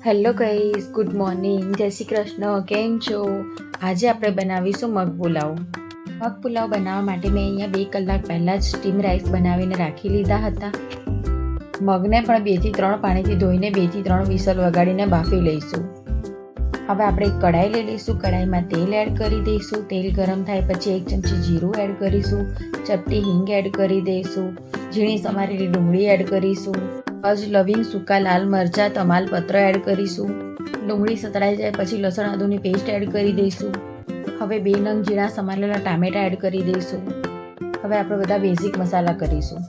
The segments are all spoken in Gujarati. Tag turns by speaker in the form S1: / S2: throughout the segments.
S1: હેલો ગાઈસ, ગુડ મોર્નિંગ, જય શ્રી કૃષ્ણ. કેમ છો? આજે આપણે બનાવીશું મગ પુલાવ. મગ પુલાવ બનાવવા માટે મેં અહીંયા 2 કલાક પહેલાં જ સ્ટીમ રાઈસ બનાવીને રાખી લીધા હતા. મગને પણ 2 થી 3 પાણીથી ધોઈને 2 થી 3 વિસલ વગાડીને બાફી લઈશું. હવે આપણે એક કઢાઈ લઈ લઈશું. કઢાઈમાં તેલ એડ કરી દઈશું. તેલ ગરમ થાય પછી 1 ચમચી જીરું એડ કરીશું. ચપટી હિંગ એડ કરી દઈશું. ઝીણી સમારેલી ડુંગળી એડ કરીશું. તજ, લવિંગ, સૂકા લાલ મરચાં, તમાલપત્ર એડ કરીશું. ડુંગળી સતળાઈ જાય પછી લસણ આદુની પેસ્ટ એડ કરી દઈશું. હવે 2 નંગ ઝીણા સમારેલા ટામેટા એડ કરી દઈશું. હવે આપણે બધા બેઝિક મસાલા કરીશું.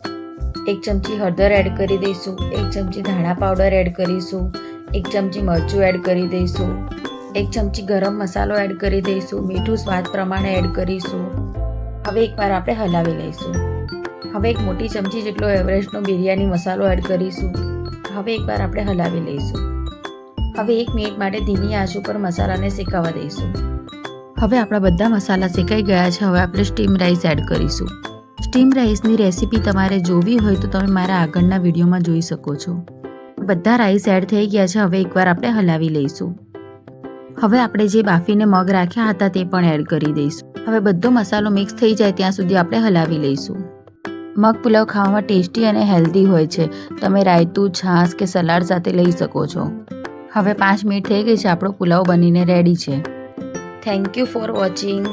S1: 1 ચમચી હળદર એડ કરી દઈશું. 1 ચમચી ધાણા પાવડર એડ કરીશું. 1 ચમચી મરચું એડ કરી દઈશું. 1 ચમચી ગરમ મસાલો એડ કરી દઈશું. મીઠું સ્વાદ પ્રમાણે એડ કરીશું. હવે એકવાર આપણે હલાવી લઈશું. હવે 1 મોટી ચમચી જેટલો એવરેસ્ટનો બિરયાની મસાલો એડ કરીશું. હવે એકવાર આપણે હલાવી લઈશું. હવે 1 મિનિટ માટે ધીમી આંચ ઉપર મસાલાને શેકાવા દઈશું. હવે આપણા બધા મસાલા શેકાઈ ગયા છે. હવે આપણે સ્ટીમ રાઈસ એડ કરીશું. સ્ટીમ રાઈસની રેસીપી તમારે જોવી હોય તો તમે મારા આગળના વિડીયોમાં જોઈ શકો છો. બધા રાઈસ એડ થઈ ગયા છે. હવે એકવાર આપણે હલાવી લઈશું. હવે આપણે જે બાફીને મગ રાખ્યા હતા તે પણ એડ કરી દઈશું. હવે બધો મસાલો મિક્સ થઈ જાય ત્યાં સુધી આપણે હલાવી લઈશું. મગ પુલાવ ખાવામાં ટેસ્ટી અને હેલ્ધી હોય છે. તમે રાયતું, છાશ કે સલાડ સાથે લઈ શકો છો. હવે 5 મિનિટ થઈ ગઈ છે. આપણો પુલાવ બનીને રેડી છે. Thank you for watching.